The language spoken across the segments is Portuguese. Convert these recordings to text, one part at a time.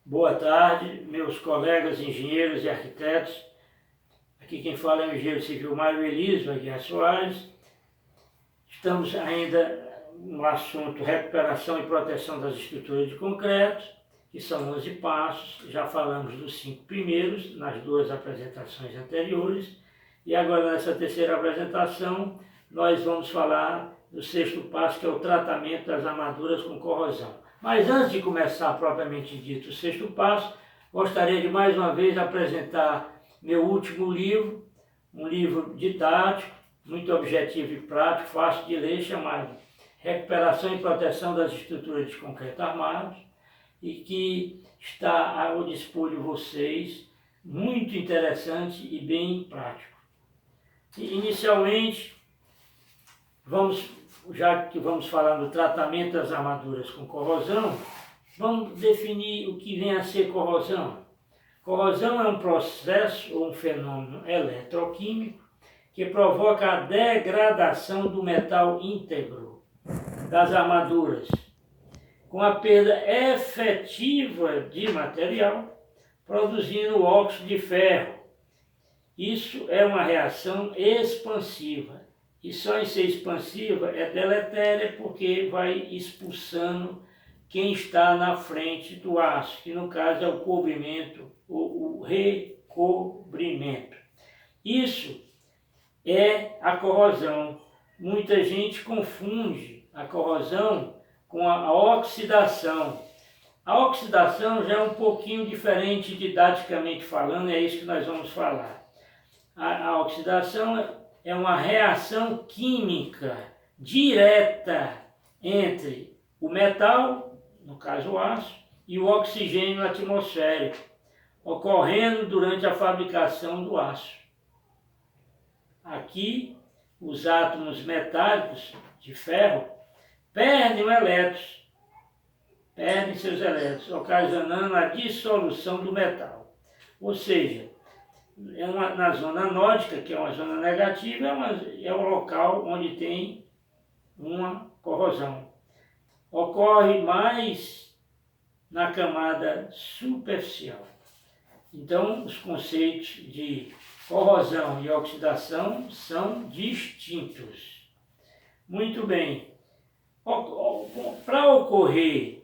Boa tarde, meus colegas engenheiros e arquitetos. Aqui quem fala é o engenheiro civil Mário Elísio Aguiar Soares. Estamos ainda no assunto recuperação e proteção das estruturas de concreto, que são 11 passos. Já falamos dos 5 primeiros nas 2 apresentações anteriores. E agora nessa terceira apresentação nós vamos falar do 6º passo, que é o tratamento das armaduras com corrosão. Mas antes de começar propriamente dito o 6º passo, gostaria de mais uma vez apresentar meu último livro, um livro didático, muito objetivo e prático, fácil de ler, chamado Recuperação e Proteção das Estruturas de Concreto Armados, e que está ao dispor de vocês, muito interessante e bem prático. Inicialmente, já que vamos falar do tratamento das armaduras com corrosão, vamos definir o que vem a ser corrosão. Corrosão é um processo ou um fenômeno eletroquímico que provoca a degradação do metal íntegro das armaduras, com a perda efetiva de material, produzindo óxido de ferro. Isso é uma reação expansiva. E só em ser expansiva é deletéria, porque vai expulsando quem está na frente do aço, que no caso é o cobrimento ou o recobrimento. Isso é a corrosão. Muita gente confunde a corrosão com a oxidação. A oxidação já é um pouquinho diferente didaticamente falando, é isso que nós vamos falar. A oxidação é uma reação química direta entre o metal, no caso o aço, e o oxigênio atmosférico, ocorrendo durante a fabricação do aço. Aqui, os átomos metálicos de ferro perdem seus elétrons, ocasionando a dissolução do metal. Ou seja, na zona nórdica, que é uma zona negativa, é um local onde tem uma corrosão. Ocorre mais na camada superficial. Então, os conceitos de corrosão e oxidação são distintos. Muito bem. Para ocorrer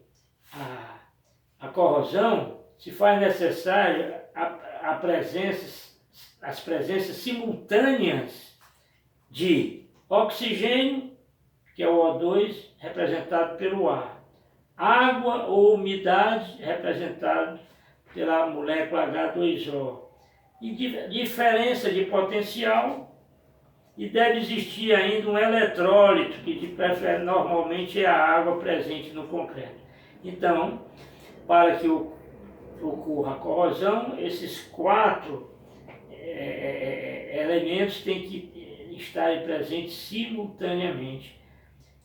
a corrosão, se faz necessário as presenças simultâneas de oxigênio, que é o O2, representado pelo ar, água ou umidade, representado pela molécula H2O, e diferença de potencial, e deve existir ainda um eletrólito, que normalmente é a água presente no concreto. Então, para que ocorra a corrosão, esses 4 elementos têm que estar presentes simultaneamente.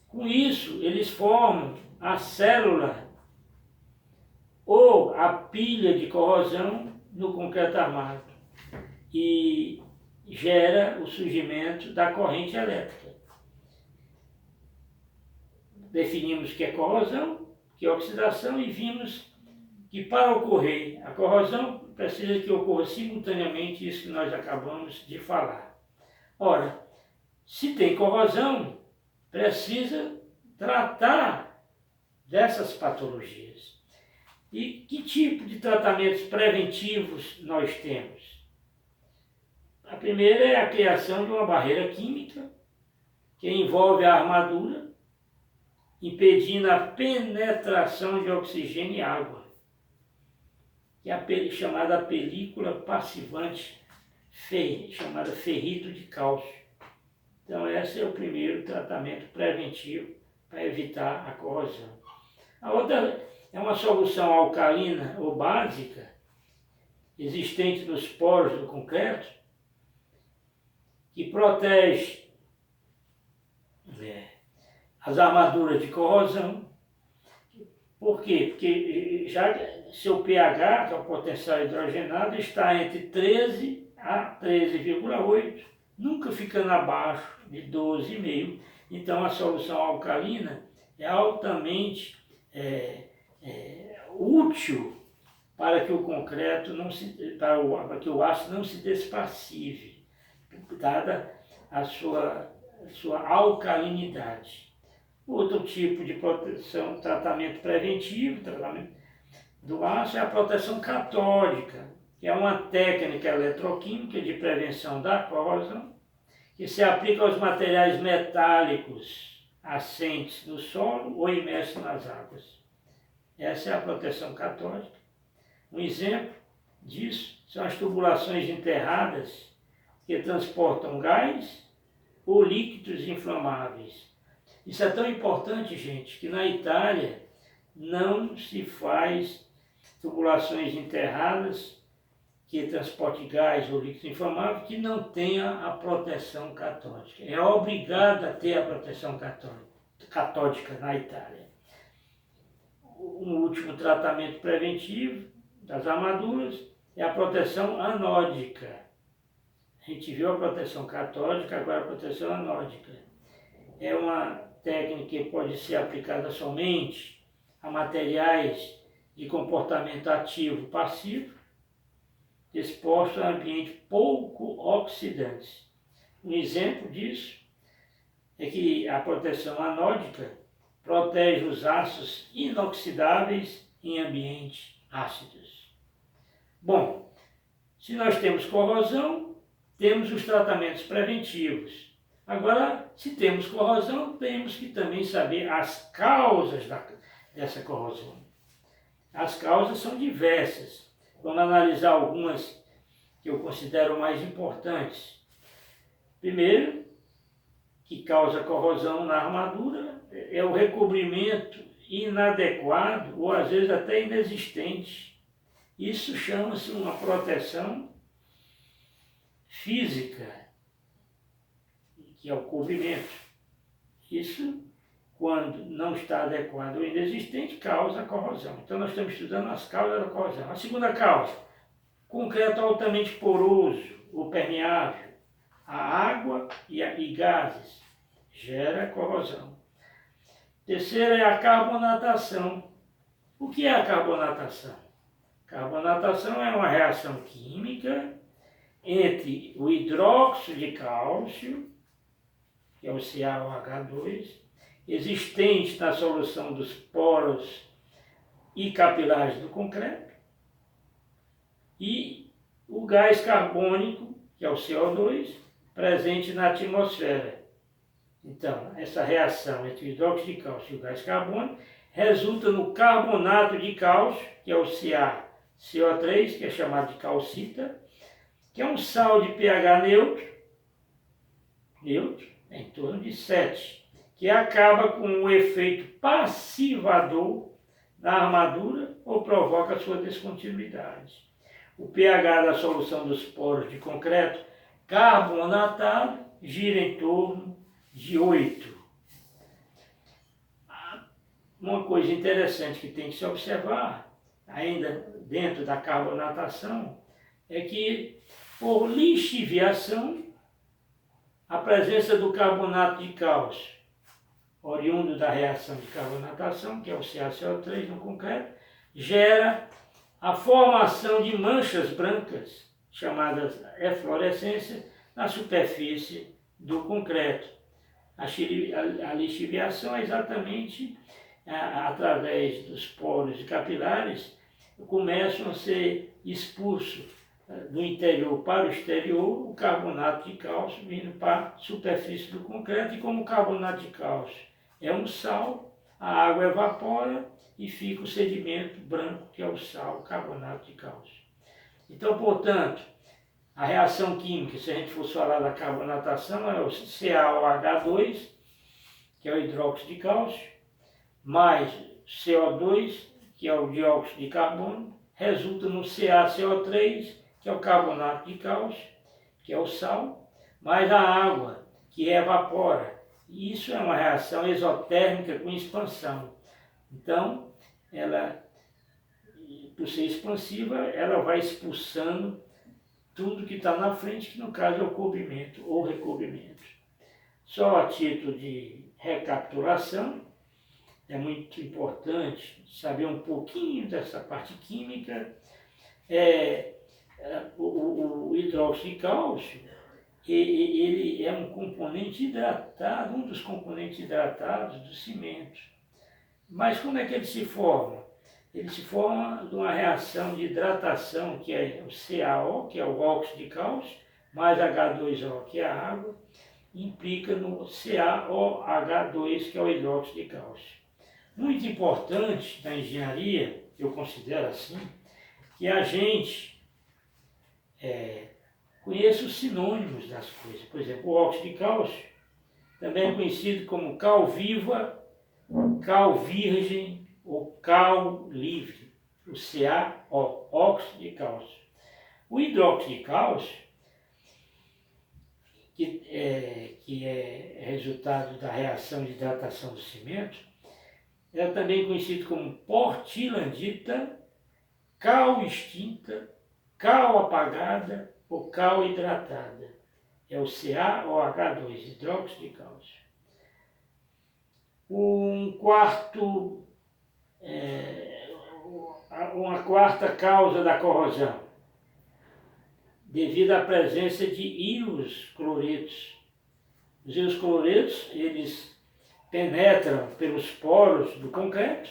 Com isso, eles formam a célula ou a pilha de corrosão no concreto armado e gera o surgimento da corrente elétrica. Definimos que é corrosão, que é oxidação, e vimos que para ocorrer a corrosão precisa que ocorra simultaneamente isso que nós acabamos de falar. Ora, se tem corrosão, precisa tratar dessas patologias. E que tipo de tratamentos preventivos nós temos? A primeira é a criação de uma barreira química que envolve a armadura, impedindo a penetração de oxigênio e água, que é a chamada película passivante, chamada ferrito de cálcio. Então esse é o primeiro tratamento preventivo para evitar a corrosão. A outra é uma solução alcalina ou básica, existente nos poros do concreto, que protege as armaduras de corrosão. Por quê? Porque já seu pH, que é o potencial hidrogenado, está entre 13 a 13,8, nunca ficando abaixo de 12,5. Então a solução alcalina é altamente útil para que o concreto para que o aço não se despassive, dada a sua alcalinidade. Outro tipo de proteção, tratamento preventivo, tratamento do aço é a proteção catódica, que é uma técnica eletroquímica de prevenção da corrosão, que se aplica aos materiais metálicos assentes no solo ou imersos nas águas. Essa é a proteção catódica. Um exemplo disso são as tubulações enterradas que transportam gás ou líquidos inflamáveis. Isso é tão importante, gente, que na Itália não se faz tubulações enterradas que transporte gás ou líquidos inflamáveis que não tenha a proteção catódica. É obrigado a ter a proteção catódica na Itália. Um último tratamento preventivo das armaduras é a proteção anódica. A gente viu a proteção catódica, agora a proteção anódica. É uma técnica que pode ser aplicada somente a materiais de comportamento ativo passivo, expostos a ambiente pouco oxidantes. Um exemplo disso é que a proteção anódica protege os aços inoxidáveis em ambientes ácidos. Bom, se nós temos corrosão, temos os tratamentos preventivos. Agora, se temos corrosão, temos que também saber as causas dessa corrosão. As causas são diversas. Vamos analisar algumas que eu considero mais importantes. Primeiro, que causa corrosão na armadura é o recobrimento inadequado ou às vezes até inexistente. Isso chama-se uma proteção física, que é o cobrimento. Isso, quando não está adequado ou inexistente, causa corrosão. Então nós estamos estudando as causas da corrosão. A segunda causa, concreto altamente poroso ou permeável, a água e gases, gera corrosão. Terceira é a carbonatação. O que é a carbonatação? Carbonatação é uma reação química entre o hidróxido de cálcio, que é o CaOH2, existente na solução dos poros e capilares do concreto, e o gás carbônico, que é o CO2, presente na atmosfera. Então, essa reação entre o hidróxido de cálcio e o gás carbônico resulta no carbonato de cálcio, que é o CaCO3, que é chamado de calcita, que é um sal de pH neutro, em torno de 7, que acaba com o efeito passivador na armadura ou provoca sua descontinuidade. O pH da solução dos poros de concreto carbonatado gira em torno de 8. Uma coisa interessante que tem que se observar, ainda dentro da carbonatação, é que por lixiviação, a presença do carbonato de cálcio, oriundo da reação de carbonatação, que é o CaCO3 no concreto, gera a formação de manchas brancas, chamadas eflorescência, na superfície do concreto. A lixiviação é exatamente através dos poros capilares, começam a ser expulsos do interior para o exterior o carbonato de cálcio vindo para a superfície do concreto, e como o carbonato de cálcio é um sal, a água evapora e fica o sedimento branco, que é o sal, o carbonato de cálcio. Então, portanto, a reação química, se a gente fosse falar da carbonatação, é o CaOH2, que é o hidróxido de cálcio, mais CO2, que é o dióxido de carbono, resulta no CaCO3, que é o carbonato de cálcio, que é o sal, mais a água, que evapora. E isso é uma reação exotérmica com expansão. Então, ela, por ser expansiva, ela vai expulsando tudo que está na frente, que no caso é o cobrimento ou recobrimento. Só a título de recapitulação, é muito importante saber um pouquinho dessa parte química. O hidróxido de cálcio, ele é um componente hidratado, um dos componentes hidratados do cimento. Mas como é que ele se forma? Ele se forma de uma reação de hidratação, que é o CaO, que é o óxido de cálcio, mais H2O, que é a água, implica no CaOH2, que é o hidróxido de cálcio. Muito importante na engenharia, eu considero assim, que a gente conheça os sinônimos das coisas. Por exemplo, o óxido de cálcio também é conhecido como cal viva, cal virgem ou cal livre, o CaO, óxido de cálcio. O hidróxido de cálcio, que é resultado da reação de hidratação do cimento, é também conhecido como portlandita, cal extinta, cal apagada ou cal hidratada. É o CaOH2, hidróxido de cálcio. Uma quarta causa da corrosão, devido à presença de íons cloretos. Os íons cloretos, eles penetram pelos poros do concreto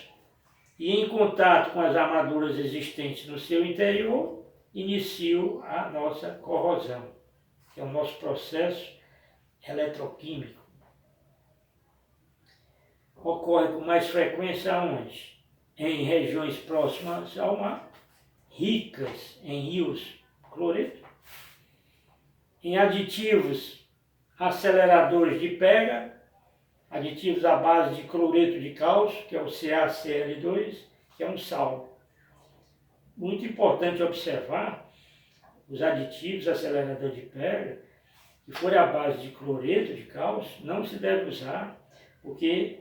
e, em contato com as armaduras existentes no seu interior, iniciam a nossa corrosão, que é o nosso processo eletroquímico. Ocorre com mais frequência aonde? Em regiões próximas ao mar, ricas em íons cloreto, em aditivos aceleradores de pega, aditivos à base de cloreto de cálcio, que é o CaCl2, que é um sal. Muito importante observar os aditivos aceleradores de pega, que forem à base de cloreto de cálcio, não se deve usar, porque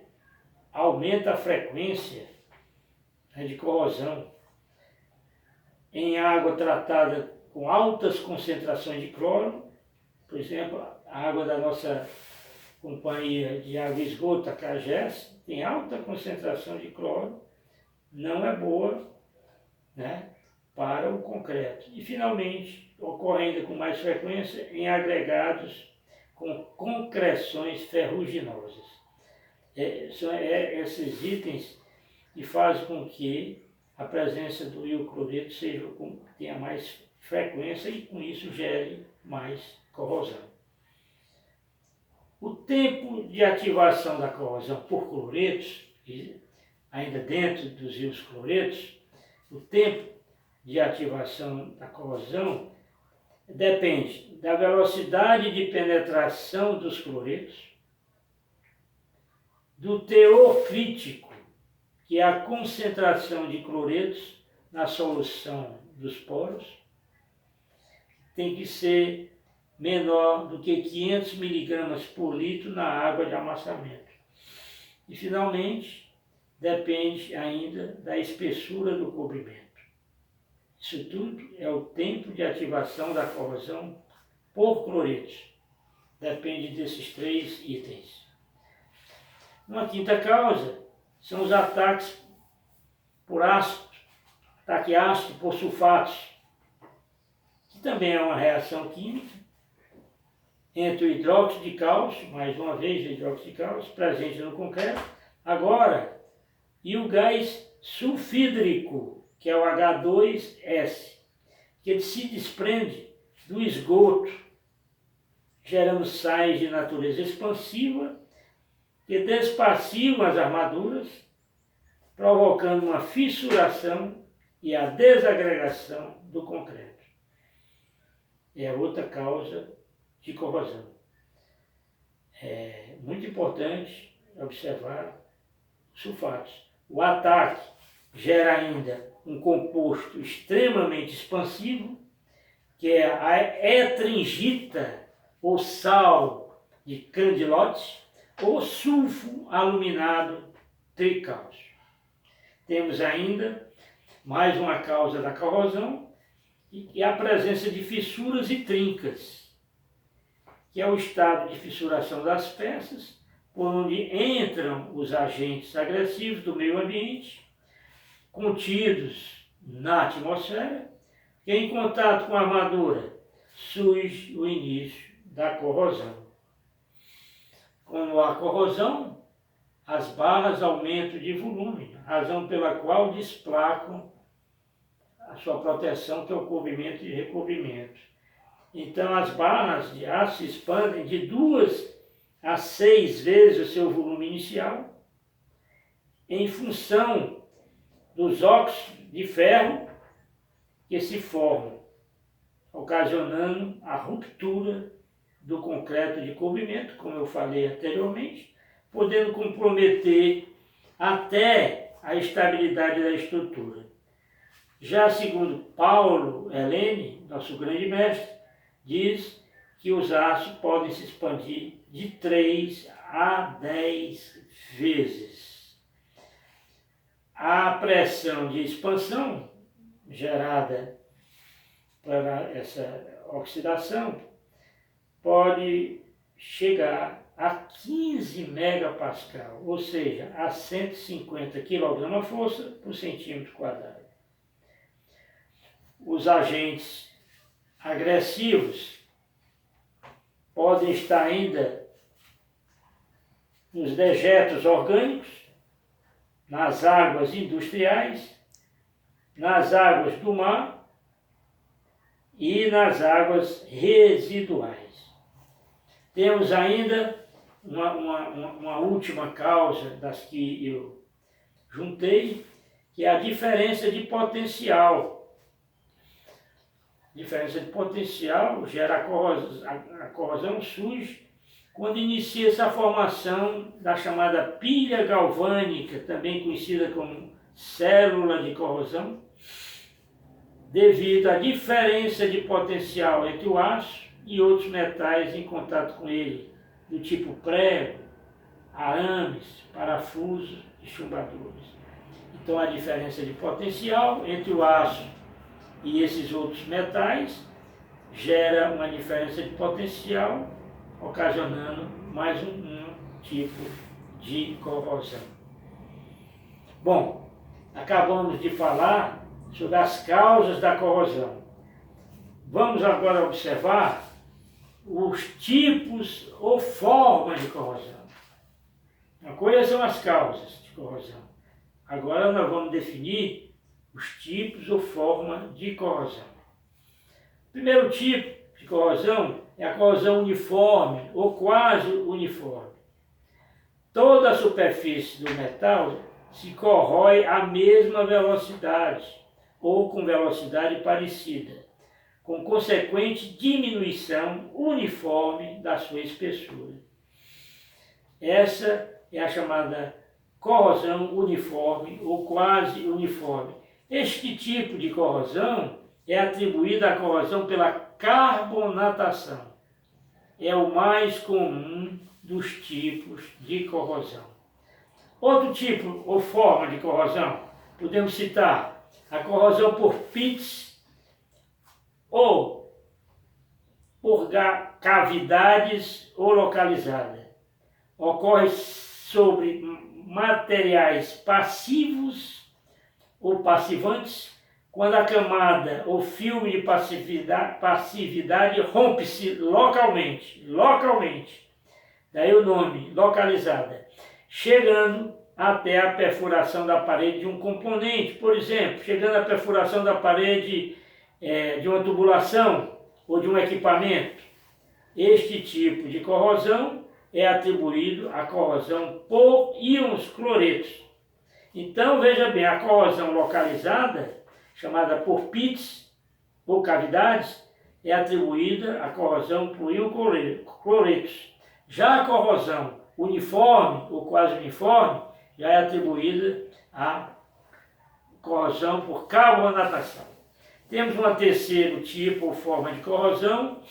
aumenta a frequência de corrosão. Em água tratada com altas concentrações de cloro, por exemplo, a água da nossa companhia de água e esgoto, a CAGES, tem alta concentração de cloro, não é boa, né, para o concreto. E, finalmente, ocorre ainda com mais frequência em agregados com concreções ferruginosas. São esses itens que fazem com que a presença do íon cloreto tenha mais frequência e, com isso, gere mais corrosão. O tempo de ativação da corrosão por cloretos, ainda dentro dos íons cloretos, o tempo de ativação da corrosão depende da velocidade de penetração dos cloretos, do teor crítico, que é a concentração de cloretos na solução dos poros, tem que ser menor do que 500 miligramas por litro na água de amassamento. E, finalmente, depende ainda da espessura do cobrimento. Isso tudo é o tempo de ativação da corrosão por cloretos. Depende desses 3 itens. Uma quinta causa são os ataques por ácido, ataque ácido por sulfatos, que também é uma reação química entre o hidróxido de cálcio, mais uma vez o hidróxido de cálcio, presente no concreto, agora, e o gás sulfídrico, que é o H2S, que ele se desprende do esgoto, gerando sais de natureza expansiva, que despassivam as armaduras, provocando uma fissuração e a desagregação do concreto. É outra causa de corrosão. É muito importante observar sulfatos. O ataque gera ainda um composto extremamente expansivo, que é a etringita, ou sal de candilote, ou sulfo aluminado tricálcio. Temos ainda mais uma causa da corrosão, que é a presença de fissuras e trincas, que é o estado de fissuração das peças por onde entram os agentes agressivos do meio ambiente, contidos na atmosfera, que em contato com a armadura surge o início da corrosão. Quando há corrosão, as barras aumentam de volume, razão pela qual desplacam a sua proteção, que é o cobrimento e recobrimento. Então as barras de aço se expandem de 2 a 6 vezes o seu volume inicial, em função dos óxidos de ferro que se formam, ocasionando a ruptura do concreto de cobrimento, como eu falei anteriormente, podendo comprometer até a estabilidade da estrutura. Já segundo Paulo Helene, nosso grande mestre, diz que os aços podem se expandir de 3 a 10 vezes. A pressão de expansão gerada para essa oxidação pode chegar a 15 megapascal, ou seja, a 150 kg/força por centímetro quadrado. Os agentes agressivos podem estar ainda nos dejetos orgânicos, nas águas industriais, nas águas do mar e nas águas residuais. Temos ainda uma última causa das que eu juntei, que é a diferença de potencial. Diferença de potencial gera a corrosão surge quando inicia-se a formação da chamada pilha galvânica, também conhecida como célula de corrosão, devido à diferença de potencial entre o aço e outros metais em contato com ele, do tipo prego, arames, parafusos e chumbadores. Então a diferença de potencial entre o aço e esses outros metais gera uma diferença de potencial, ocasionando mais um tipo de corrosão. Bom, acabamos de falar sobre as causas da corrosão. Vamos agora observar os tipos ou formas de corrosão. Uma coisa são as causas de corrosão. Agora nós vamos definir os tipos ou formas de corrosão. O primeiro tipo de corrosão é a corrosão uniforme ou quase uniforme. Toda a superfície do metal se corrói à mesma velocidade ou com velocidade parecida, com consequente diminuição uniforme da sua espessura. Essa é a chamada corrosão uniforme ou quase uniforme. Este tipo de corrosão é atribuída à corrosão pela carbonatação. É o mais comum dos tipos de corrosão. Outro tipo ou forma de corrosão, podemos citar a corrosão por pits ou por cavidades ou localizada. Ocorre sobre materiais passivos ou passivantes, quando a camada ou filme de passividade rompe-se localmente, daí o nome, localizada, chegando até a perfuração da parede de um componente, por exemplo, chegando à perfuração da parede de uma tubulação ou de um equipamento. Este tipo de corrosão é atribuído à corrosão por íons cloretos. Então, veja bem, a corrosão localizada, chamada por pits ou cavidades, é atribuída à corrosão por íons cloretos. Já a corrosão uniforme ou quase uniforme já é atribuída à corrosão por carbonatação. Temos um terceiro tipo ou forma de corrosão,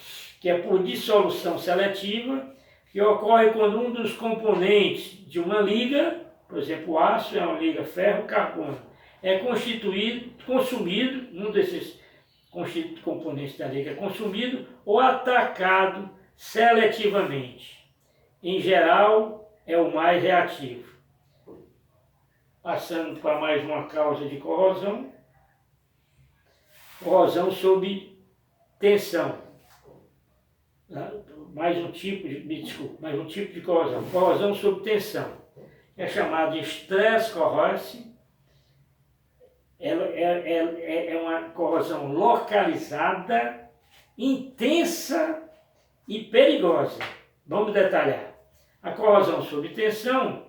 que é por dissolução seletiva, que ocorre quando um dos componentes de uma liga, por exemplo, o aço é uma liga ferro-carbono, é consumido, um desses componentes da liga é consumido ou atacado seletivamente. Em geral, é o mais reativo. Passando para mais uma causa de corrosão. Corrosão sob tensão. Mais um tipo de corrosão. Corrosão sob tensão. É chamado de stress corrosive. Ela é uma corrosão localizada, intensa e perigosa. Vamos detalhar. A corrosão sob tensão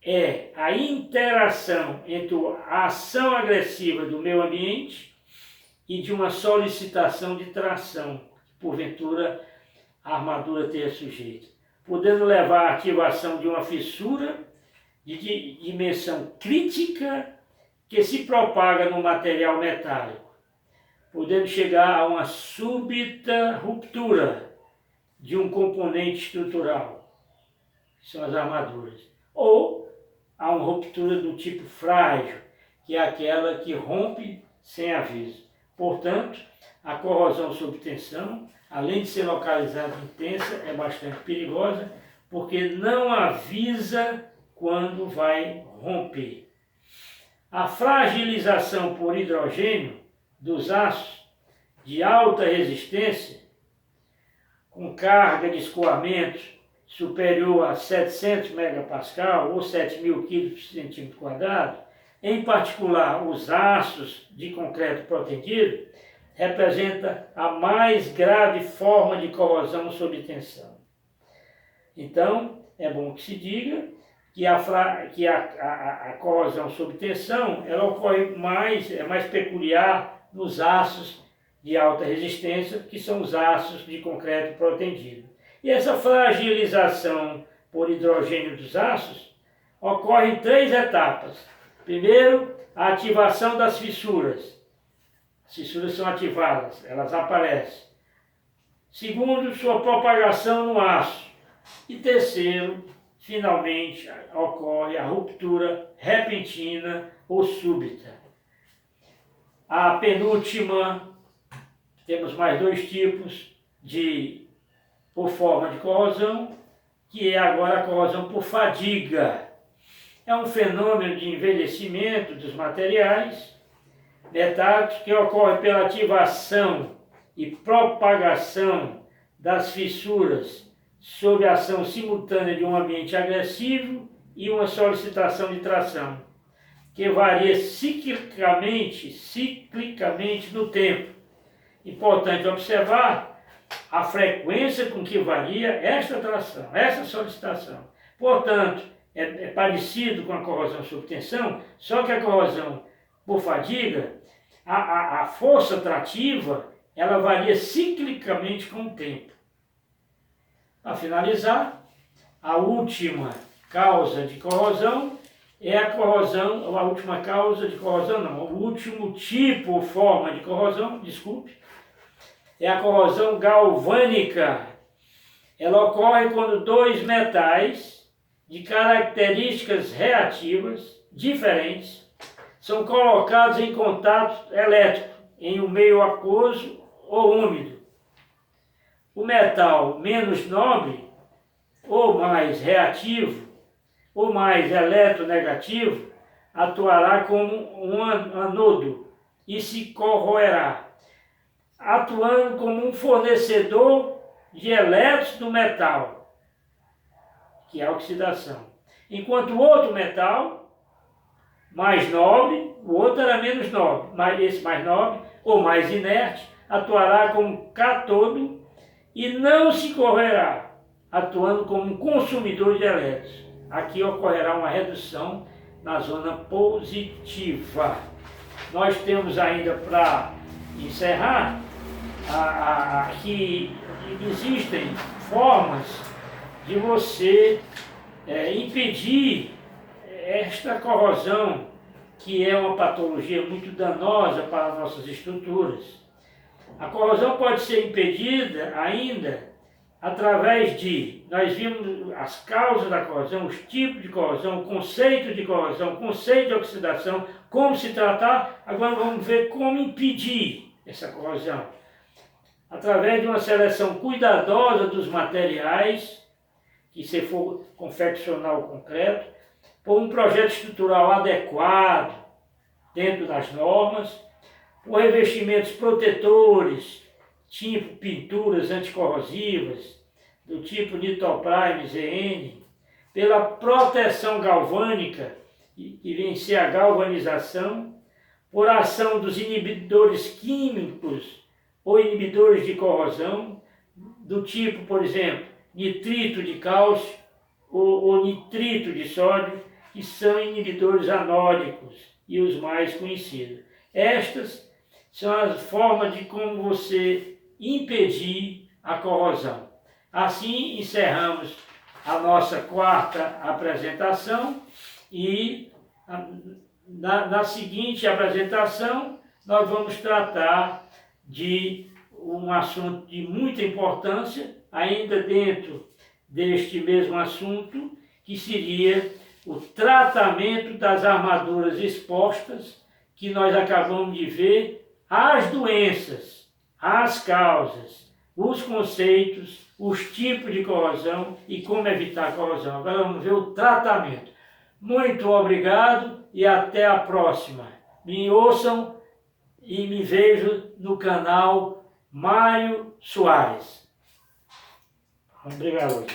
é a interação entre a ação agressiva do meio ambiente e de uma solicitação de tração, que porventura a armadura tenha sujeito, podendo levar à ativação de uma fissura de dimensão crítica que se propaga no material metálico, podendo chegar a uma súbita ruptura de um componente estrutural, que são as armaduras, ou a uma ruptura do tipo frágil, que é aquela que rompe sem aviso. Portanto, a corrosão sob tensão, além de ser localizada e intensa, é bastante perigosa, porque não avisa quando vai romper. A fragilização por hidrogênio dos aços de alta resistência, com carga de escoamento superior a 700 megapascal ou 7.000 kg por centímetro quadrado, em particular os aços de concreto protendido, representa a mais grave forma de corrosão sob tensão. Então, é bom que se diga que a corrosão sob tensão ela ocorre é mais peculiar nos aços de alta resistência, que são os aços de concreto protendido. E essa fragilização por hidrogênio dos aços ocorre em 3 etapas. Primeiro, a ativação das fissuras. As fissuras são ativadas, elas aparecem. Segundo, sua propagação no aço. E terceiro, finalmente, ocorre a ruptura repentina ou súbita. A penúltima, temos mais 2 tipos por forma de corrosão, que é agora a corrosão por fadiga. É um fenômeno de envelhecimento dos materiais metálicos que ocorre pela ativação e propagação das fissuras sob a ação simultânea de um ambiente agressivo e uma solicitação de tração, que varia ciclicamente no tempo. Importante observar a frequência com que varia esta tração, essa solicitação. Portanto, é parecido com a corrosão sob tensão, só que a corrosão por fadiga, a força trativa, ela varia ciclicamente com o tempo. Para finalizar, a última causa de corrosão é a corrosão, a última causa de corrosão não, o último tipo ou forma de corrosão, desculpe, é a corrosão galvânica. Ela ocorre quando 2 metais de características reativas diferentes são colocados em contato elétrico em um meio aquoso ou úmido. O metal menos nobre, ou mais reativo, ou mais eletronegativo, atuará como um anodo e se corroerá, atuando como um fornecedor de elétrons do metal, que é a oxidação. Enquanto o outro metal, mais nobre, o outro era menos nobre, mas esse mais nobre, ou mais inerte, atuará como cátodo e não se corroerá, atuando como um consumidor de elétrons. Aqui ocorrerá uma redução na zona positiva. Nós temos ainda, para encerrar, que existem formas de você impedir esta corrosão, que é uma patologia muito danosa para nossas estruturas. A corrosão pode ser impedida ainda através nós vimos as causas da corrosão, os tipos de corrosão, o conceito de corrosão, o conceito de oxidação, como se tratar. Agora vamos ver como impedir essa corrosão. Através de uma seleção cuidadosa dos materiais que se for confeccionar o concreto, por um projeto estrutural adequado dentro das normas, por revestimentos protetores, tipo pinturas anticorrosivas, do tipo Nitoprime ZN, pela proteção galvânica, que vem ser a galvanização, por ação dos inibidores químicos ou inibidores de corrosão, do tipo, por exemplo, nitrito de cálcio ou nitrito de sódio, que são inibidores anódicos e os mais conhecidos. Estas são as formas de como você impedir a corrosão. Assim encerramos a nossa quarta apresentação e na seguinte apresentação nós vamos tratar de um assunto de muita importância, ainda dentro deste mesmo assunto, que seria o tratamento das armaduras expostas, que nós acabamos de ver, as doenças, as causas, os conceitos, os tipos de corrosão e como evitar a corrosão. Agora vamos ver o tratamento. Muito obrigado e até a próxima. Me ouçam e me vejam no canal Mário Soares. Obrigado.